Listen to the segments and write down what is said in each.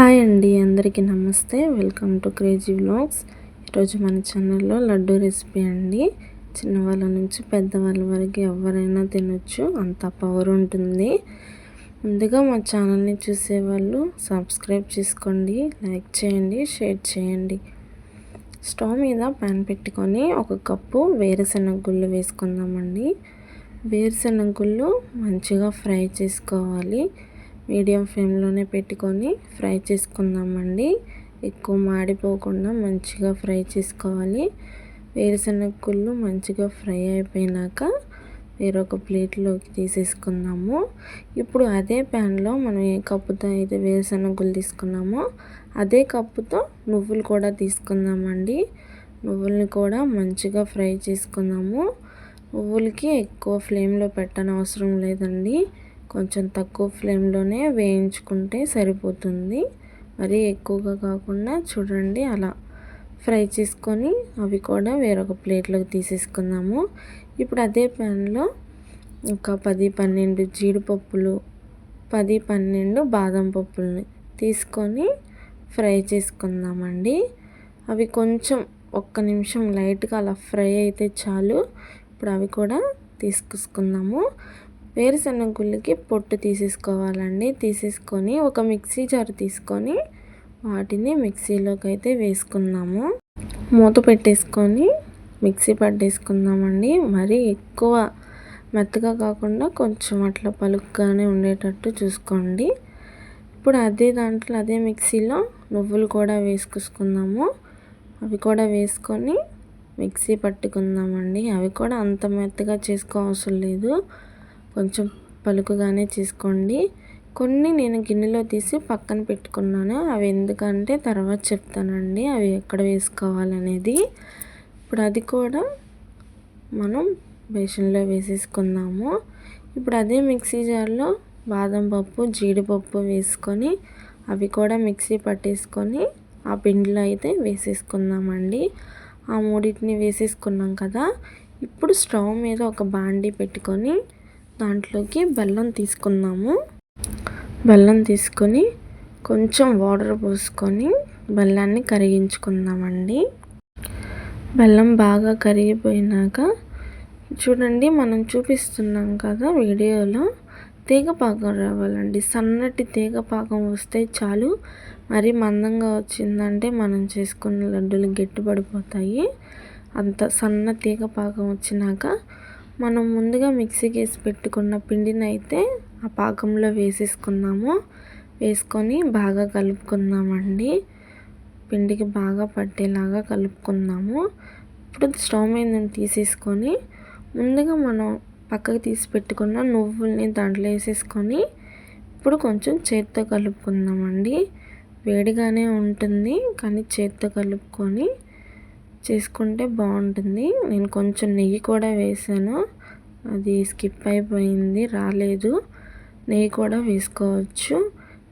Hi అండి, అందరికీ నమస్తే. Welcome to crazy vlogs. ఈరోజు మన ఛానల్లో లడ్డు రెసిపీ అండి. చిన్నవాళ్ళ నుంచి పెద్దవాళ్ళ వరకు ఎవరైనా తినొచ్చు, అంత పవర్ ఉంటుంది. ముందుగా మా ఛానల్ని చూసేవాళ్ళు సబ్స్క్రైబ్ చేసుకోండి, లైక్ చేయండి, షేర్ చేయండి. స్టవ్ మీద ప్యాన్ పెట్టుకొని 1 కప్పు వేరుశనగ గుళ్ళు వేసుకుందామండి. వేరుశనగ గుళ్ళు మంచిగా ఫ్రై చేసుకోవాలి. మీడియం ఫ్లేమ్లోనే పెట్టుకొని ఫ్రై చేసుకుందామండి. ఎక్కువ మాడిపోకుండా మంచిగా ఫ్రై చేసుకోవాలి. వేరుశనగ గుళ్ళు మంచిగా ఫ్రై అయిపోయినాక వేరొక ప్లేట్లోకి తీసేసుకుందాము. ఇప్పుడు అదే ప్యాన్లో మనం ఏ కప్పుతో అయితే వేరుశనగ గుళ్ళు తీసుకున్నామో అదే కప్పుతో నువ్వులు కూడా తీసుకుందామండి. నువ్వుల్ని కూడా మంచిగా ఫ్రై చేసుకుందాము. నువ్వులకి ఎక్కువ ఫ్లేమ్లో పెట్టనవసరం లేదండి, కొంచెం తక్కువ ఫ్లేమ్లోనే వేయించుకుంటే సరిపోతుంది. మరీ ఎక్కువగా కాకుండా చూడండి అలా ఫ్రై చేసుకొని అవి కూడా వేరొక ప్లేట్లోకి తీసేసుకుందాము. ఇప్పుడు అదే ప్యాన్లో ఒక 10-12 జీడిపప్పులు, 10-12 బాదం పప్పుల్ని తీసుకొని ఫ్రై చేసుకుందామండి. అవి కొంచెం 1 నిమిషం లైట్గా అలా ఫ్రై అయితే చాలు. ఇప్పుడు అవి కూడా తీసుకుందాము. వేరుశనగ గుళ్ళకి పొట్టు తీసేసుకోవాలండి. తీసేసుకొని ఒక మిక్సీ జార్ తీసుకొని వాటిని మిక్సీలోకి అయితే వేసుకుందాము. మూత పెట్టేసుకొని మిక్సీ పట్టేసుకుందామండి. మరీ ఎక్కువ మెత్తగా కాకుండా కొంచెం అట్లా పలుకుగానే ఉండేటట్టు చూసుకోండి. ఇప్పుడు అదే మిక్సీలో నువ్వులు కూడా వేసుకుందాము. అవి కూడా వేసుకొని మిక్సీ పట్టుకుందామండి. అవి కూడా అంత మెత్తగా చేసుకోవసరం లేదు, కొంచెం పలుకుగానే చేసుకోండి. కొన్ని నేను గిన్నెలో తీసి పక్కన పెట్టుకున్నాను, అవి ఎందుకంటే తర్వాత చెప్తానండి అవి ఎక్కడ వేసుకోవాలనేది. ఇప్పుడు అది కూడా మనం బేషన్లో వేసేసుకుందాము. ఇప్పుడు అదే మిక్సీ జార్లో బాదం పప్పు, జీడిపప్పు వేసుకొని అవి కూడా మిక్సీ పట్టేసుకొని ఆ పిండిలో అయితే వేసేసుకుందామండి. ఆ మూడింటిని వేసేసుకున్నాం కదా. ఇప్పుడు స్టవ్ మీద ఒక బాండీ పెట్టుకొని దాంట్లోకి బెల్లం తీసుకుందాము. బెల్లం తీసుకొని కొంచెం వాటర్ పోసుకొని బెల్లాన్ని కరిగించుకుందామండి. బెల్లం బాగా కరిగిపోయినాక చూడండి, మనం చూపిస్తున్నాం కదా వీడియోలో, తీగపాకం రావాలండి. సన్నటి తీగపాకం వస్తే చాలు. మరి మందంగా వచ్చిందంటే మనం చేసుకున్న లడ్డూలు గట్టిపడిపోతాయి. అంత సన్న తీగపాకం వచ్చినాక మనం ముందుగా మిక్సీకి వేసి పెట్టుకున్న పిండిని అయితే ఆ పాకంలో వేసేసుకుందాము. వేసుకొని బాగా కలుపుకుందామండి. పిండికి బాగా పట్టేలాగా కలుపుకుందాము. ఇప్పుడు స్టవ్ మీద తీసేసుకొని ముందుగా మనం పక్కకు తీసి పెట్టుకున్న నువ్వుల్ని దాంట్లో వేసేసుకొని ఇప్పుడు కొంచెం చేత్తో కలుపుకుందామండి. వేడిగానే ఉంటుంది కానీ చేత్తో కలుపుకొని చేసుకుంటే బాగుంటుంది. నేను కొంచెం నెయ్యి కూడా వేసాను, అది స్కిప్ అయిపోయింది, రాలేదు. నెయ్యి కూడా వేసుకోవచ్చు.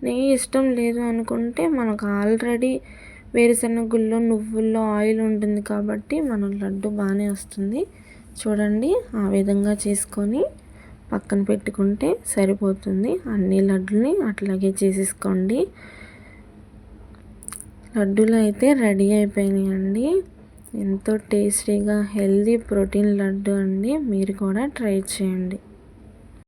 నెయ్యి ఇష్టం లేదు అనుకుంటే మనకు ఆల్రెడీ వేరుశనగ గుళ్ళో నువ్వుల్లో ఆయిల్ ఉంటుంది కాబట్టి మన లడ్డు బాగానే వస్తుంది. చూడండి, ఆ విధంగా చేసుకొని పక్కన పెట్టుకుంటే సరిపోతుంది. అన్ని లడ్డుని అట్లాగే చేసేసుకోండి. లడ్డూలు అయితే రెడీ అయిపోయినాయండి. ఎంతో టేస్టీగా హెల్దీ ప్రోటీన్ లడ్డు అండి. మీరు కూడా ట్రై చేయండి.